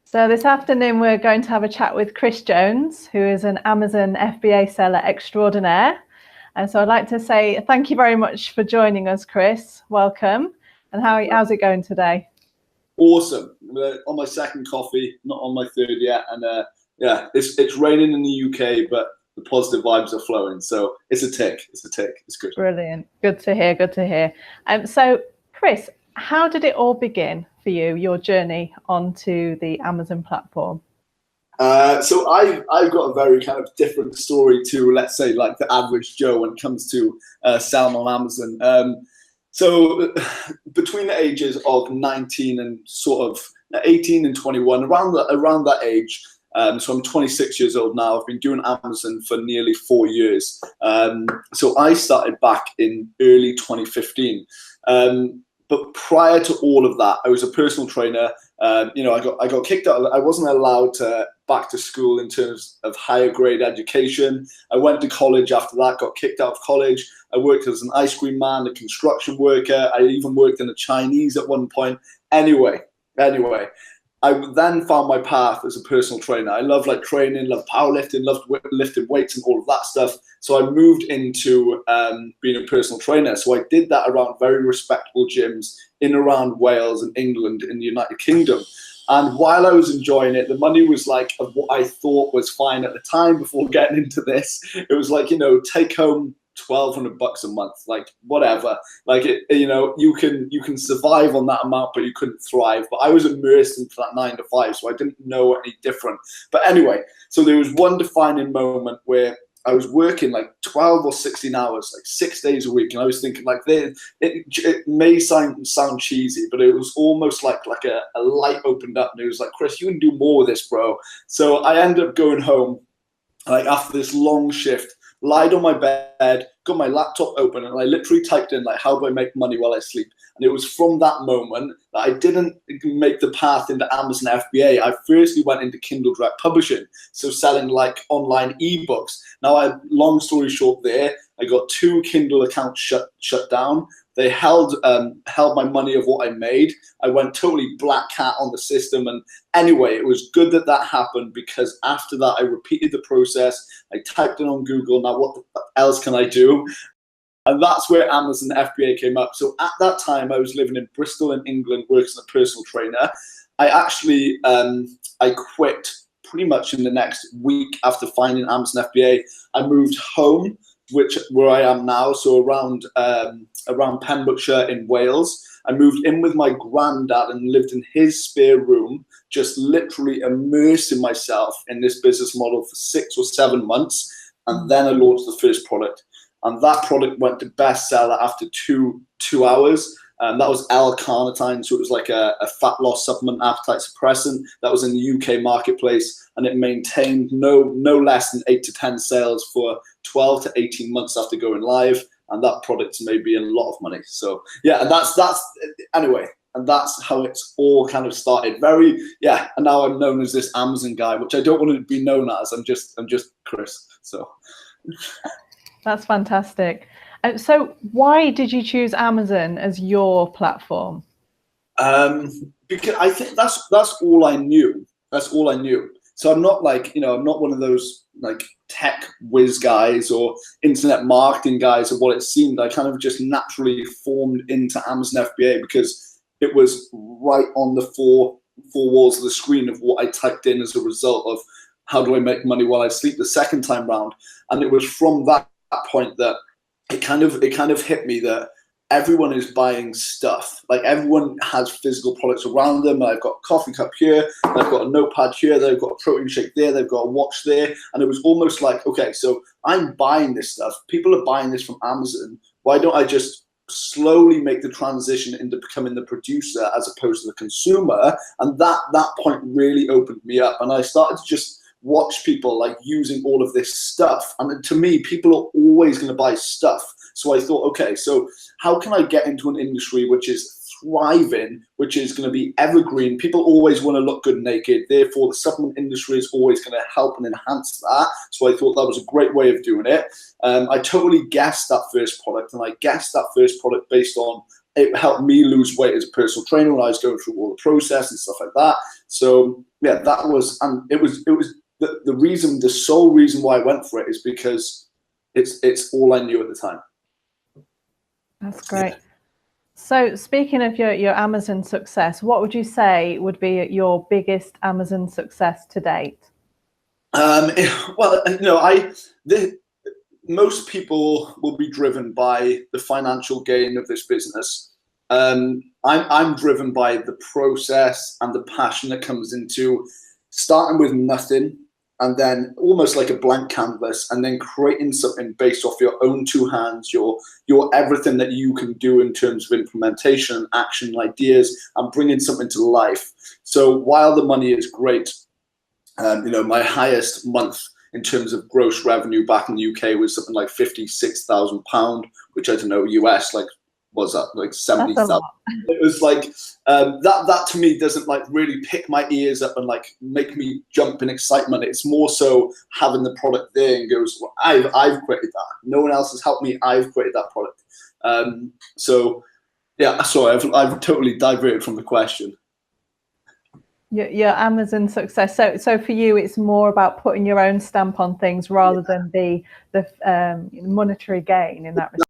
So this afternoon, we're going to have a chat with Chris Jones, who is an Amazon FBA seller extraordinaire. And so I'd like to say thank you very much for joining us, Chris. Welcome. And how's it going today? Awesome. On my second coffee, not on my third yet. And yeah, it's raining in the UK, but the positive vibes are flowing. So it's a tick. It's a tick. It's good. Brilliant. Good to hear. Good to hear. So Chris, how did it all begin for you, your journey onto the Amazon platform? So I've got a very kind of different story to, let's say, like the average Joe when it comes to selling on Amazon. So between the ages of 19 and sort of 18 and 21, around that age, so I'm 26 years old now. I've been doing Amazon for nearly 4 years. So I started back in early 2015. But prior to all of that, I was a personal trainer. I got kicked out. I wasn't allowed back to school in terms of higher grade education. I went to college after that, got kicked out of college. I worked as an ice cream man, a construction worker. I even worked in a Chinese at one point. Anyway, I then found my path as a personal trainer. I love like training, love powerlifting, loved lifting weights and all of that stuff. So I moved into being a personal trainer. So I did that around very respectable gyms in around Wales and England in the United Kingdom. And while I was enjoying it, the money was like of what I thought was fine at the time before getting into this. It was like, take home $1,200 a month, like whatever. Like you can survive on that amount, but you couldn't thrive. But I was immersed into that 9 to 5, so I didn't know any different. But anyway, so there was one defining moment where I was working like 12 or 16 hours, like 6 days a week, and I was thinking like it may sound cheesy, but it was almost like a light opened up, and it was like, Chris, you can do more with this, bro. So I ended up going home, like after this long shift, lied on my bed, got my laptop open, and I literally typed in like, how do I make money while I sleep? And it was from that moment that I didn't make the path into Amazon FBA. I firstly went into Kindle Direct Publishing, so selling like online ebooks. Now, long story short there, I got 2 Kindle accounts shut down. They held my money of what I made. I went totally black hat on the system. And anyway, it was good that happened, because after that, I repeated the process. I typed it on Google. Now, what else can I do? And that's where Amazon FBA came up. So at that time, I was living in Bristol in England, working as a personal trainer. I actually, I quit pretty much in the next week after finding Amazon FBA. I moved home, where I am now, so around Pembrokeshire in Wales. I moved in with my granddad and lived in his spare room, just literally immersing myself in this business model for 6 or 7 months. And then I launched the first product. And that product went to bestseller after two hours. That was L-carnitine, so it was like a fat loss supplement, appetite suppressant. That was in the UK marketplace, and it maintained no less than 8 to 10 sales for 12 to 18 months after going live. And that product made me a lot of money. So yeah, and that's anyway. And that's how it's all kind of started. And now I'm known as this Amazon guy, which I don't want to be known as. I'm just Chris. So. That's fantastic. So why did you choose Amazon as your platform? Because I think that's all I knew. That's all I knew. So I'm not like, I'm not one of those like tech whiz guys or internet marketing guys of what it seemed. I kind of just naturally formed into Amazon FBA because it was right on the four walls of the screen of what I typed in as a result of how do I make money while I sleep the second time round. And it was from that point that it kind of hit me that everyone is buying stuff. Like everyone has physical products around them. I've got a coffee cup here, they've got a notepad here, they've got a protein shake there, they've got a watch there. And it was almost like, okay, so I'm buying this stuff. People are buying this from Amazon. Why don't I just slowly make the transition into becoming the producer as opposed to the consumer? And that point really opened me up. And I started to just watch people like using all of this stuff. And to me, people are always going to buy stuff. So I thought, okay, so how can I get into an industry which is thriving, which is going to be evergreen? People always want to look good naked. Therefore, the supplement industry is always going to help and enhance that. So I thought that was a great way of doing it. I totally guessed that first product, and I guessed that first product based on it helped me lose weight as a personal trainer when I was going through all the process and stuff like that. So yeah, that was, and it was the sole reason why I went for it is because it's all I knew at the time. That's great. Yeah. So speaking of your Amazon success, what would you say would be your biggest Amazon success to date? Well, most people will be driven by the financial gain of this business. I'm driven by the process and the passion that comes into starting with nothing, and then almost like a blank canvas, and then creating something based off your own two hands, your everything that you can do in terms of implementation, action, ideas, and bringing something to life. So while the money is great, my highest month in terms of gross revenue back in the UK was something like £56,000, which I don't know, US, like, was that like 70,000? It was like that to me doesn't like really pick my ears up and like make me jump in excitement. It's more so having the product there and goes, well, I've created that. No one else has helped me. I've created that product. So yeah, sorry, I've totally diverted from the question. Your Amazon success. So for you, it's more about putting your own stamp on things rather than the monetary gain in that respect.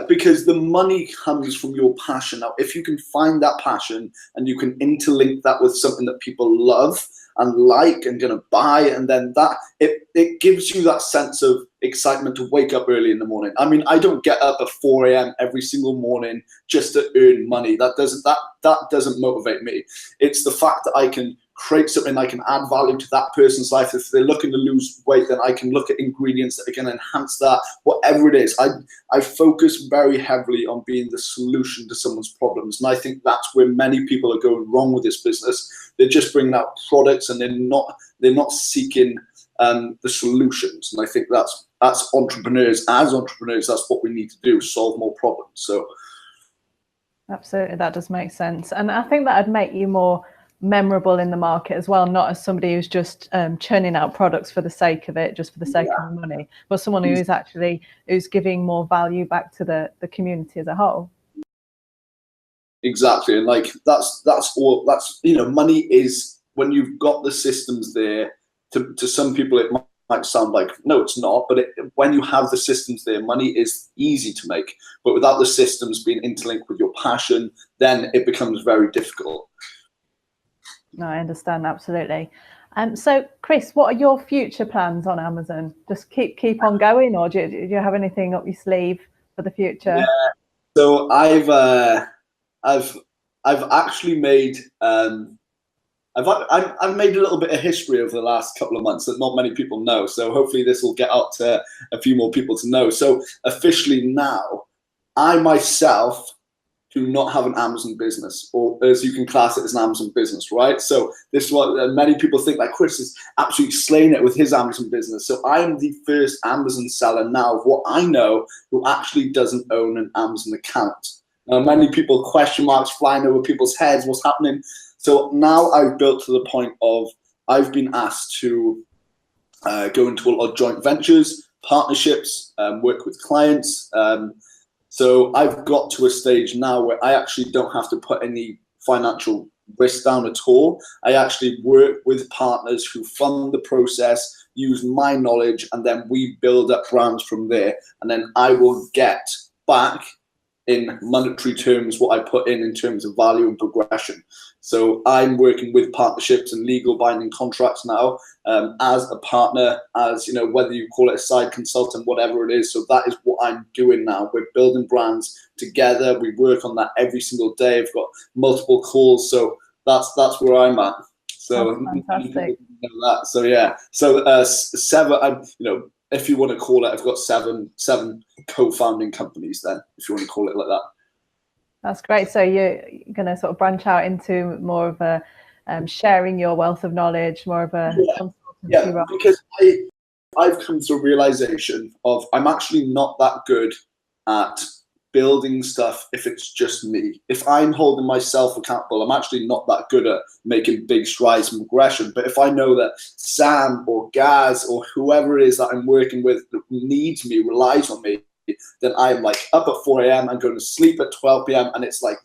Because the money comes from your passion. Now, if you can find that passion and you can interlink that with something that people love and like and gonna buy, and then that it gives you that sense of excitement to wake up early in the morning. I mean, I don't get up at 4 a.m. every single morning just to earn money. That doesn't motivate me. It's the fact that I can create something, I can add value to that person's life. If they're looking to lose weight, then I can look at ingredients that can enhance that, whatever it is. I focus very heavily on being the solution to someone's problems. And I think that's where many people are going wrong with this business. They're just bringing out products and they're not seeking the solutions. And I think that's entrepreneurs. As entrepreneurs, that's what we need to do, solve more problems. So absolutely, that does make sense. And I think that'd make you more memorable in the market as well, not as somebody who's just churning out products for the sake of it, just for the sake of the money, but someone who's giving more value back to the community as a whole. Exactly. And like that's money is, when you've got the systems there, to some people it might sound like, no, it's not, but when you have the systems there, money is easy to make. But without the systems being interlinked with your passion, then it becomes very difficult. No, I understand, absolutely. So, Chris, what are your future plans on Amazon? Just keep on going, or do you have anything up your sleeve for the future? Yeah. So I've actually made I've made a little bit of history over the last couple of months that not many people know. So hopefully this will get out to a few more people to know. So officially now, I myself do not have an Amazon business, or as you can class it as an Amazon business, right? So this is what many people think, like Chris is absolutely slaying it with his Amazon business. So I am the first Amazon seller now of what I know who actually doesn't own an Amazon account. Now, many people, question marks flying over people's heads, what's happening? So now I've built to the point of I've been asked to go into a lot of joint ventures, partnerships, work with clients. So I've got to a stage now where I actually don't have to put any financial risk down at all. I actually work with partners who fund the process, use my knowledge, and then we build up brands from there. And then I will get back in monetary terms what I put in terms of value and progression. So I'm working with partnerships and legal binding contracts now as a partner, as whether you call it a side consultant, whatever it is. So that is what I'm doing now. We're building brands together. We work on that every single day. I've got multiple calls. So that's where I'm at. So fantastic. That. So yeah. So 7. If you want to call it, I've got seven co-founding companies then, if you want to call it like that. That's great. So you're going to sort of branch out into more of a sharing your wealth of knowledge, more of a consultancy role. Because I've come to a realization of I'm actually not that good at building stuff if it's just me. If I'm holding myself accountable, I'm actually not that good at making big strides and progression. But if I know that Sam or Gaz or whoever it is that I'm working with needs me, relies on me, then I'm like up at 4 a.m. I'm going to sleep at 12 p.m. and it's like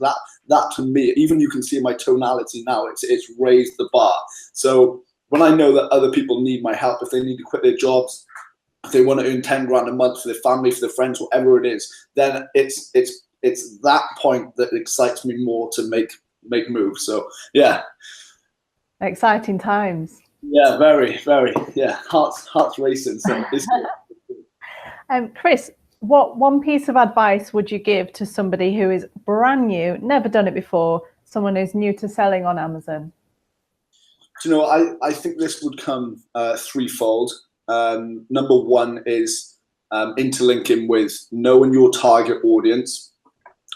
that to me, even you can see my tonality now, it's raised the bar. So when I know that other people need my help, if they need to quit their jobs, if they want to earn 10 grand a month for their family, for their friends, whatever it is, then it's that point that excites me more to make moves. So yeah. Exciting times. Yeah, very, very. Yeah, hearts racing. So it's Chris, what one piece of advice would you give to somebody who is brand new, never done it before, someone who's new to selling on Amazon? You know, I think this would come threefold. Number one is interlinking with knowing your target audience.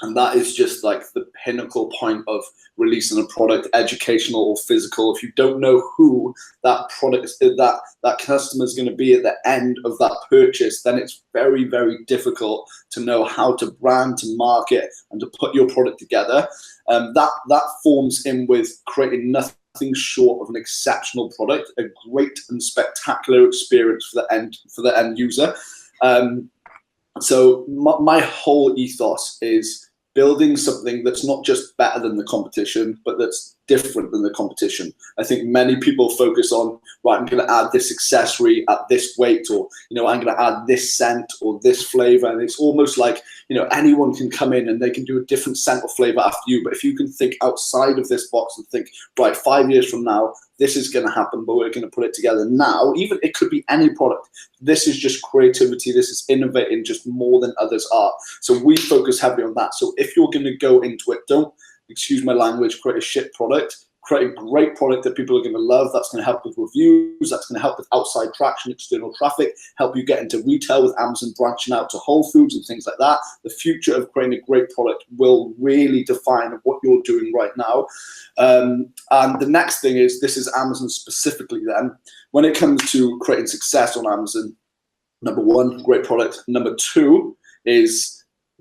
And that is just like the pinnacle point of releasing a product, educational or physical. If you don't know who that product, that customer is going to be at the end of that purchase, then it's very, very difficult to know how to brand, to market, and to put your product together. That forms in with creating nothing short of an exceptional product, a great and spectacular experience for the end user. So my whole ethos is building something that's not just better than the competition, but that's different than the competition. I think many people focus on, right, I'm going to add this accessory at this weight, or, you know, I'm going to add this scent or this flavor. And it's almost like, you know, anyone can come in and they can do a different scent or flavor after you. But if you can think outside of this box and think, right, 5 years from now, this is going to happen, but we're going to put it together now. Even it could be any product. This is just creativity. This is innovating just more than others are. So we focus heavily on that. So if you're going to go into it, don't, excuse my language, create a shit product. Create a great product that people are going to love. That's going to help with reviews. That's going to help with outside traction, external traffic, help you get into retail with Amazon branching out to Whole Foods and things like that. The future of creating a great product will really define what you're doing right now. And the next thing is, this is Amazon specifically then. When it comes to creating success on Amazon, number one, great product. Number two is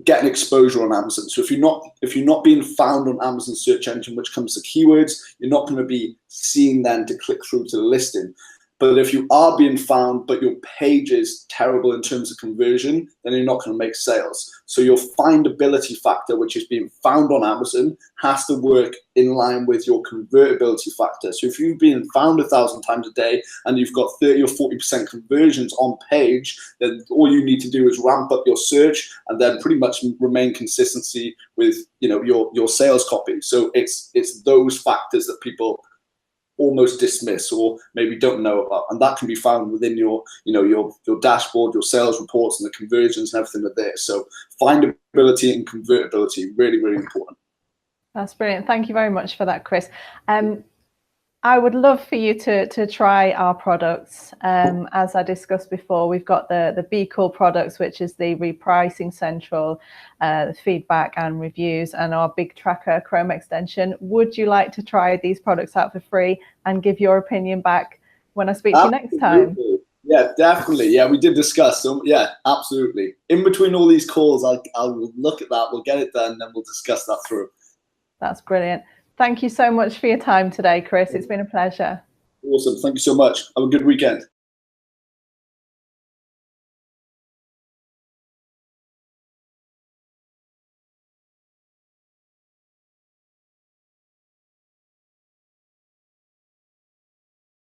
getting exposure on Amazon. So if you're not being found on Amazon search engine, which comes to keywords, you're not going to be seen then to click through to the listing. But if you are being found, but your page is terrible in terms of conversion, then you're not going to make sales. So your findability factor, which is being found on Amazon, has to work in line with your convertibility factor. So if you've been found 1,000 times a day and you've got 30 or 40% conversions on page, then all you need to do is ramp up your search and then pretty much remain consistency with, you know, your sales copy. So it's those factors that people almost dismiss or maybe don't know about, and that can be found within your dashboard, your sales reports, and the conversions and everything are there. So findability and convertibility, really, really important. That's brilliant. Thank you very much for that, Chris. I would love for you to try our products. As I discussed before, we've got the BQool products, which is the repricing central, the feedback and reviews, and our big tracker Chrome extension. Would you like to try these products out for free and give your opinion back when I speak to you next time? Yeah, definitely. Yeah, we did discuss. So yeah, absolutely. In between all these calls, I'll look at that. We'll get it done, and then we'll discuss that through. That's brilliant. Thank you so much for your time today, Chris. It's been a pleasure. Awesome. Thank you so much. Have a good weekend.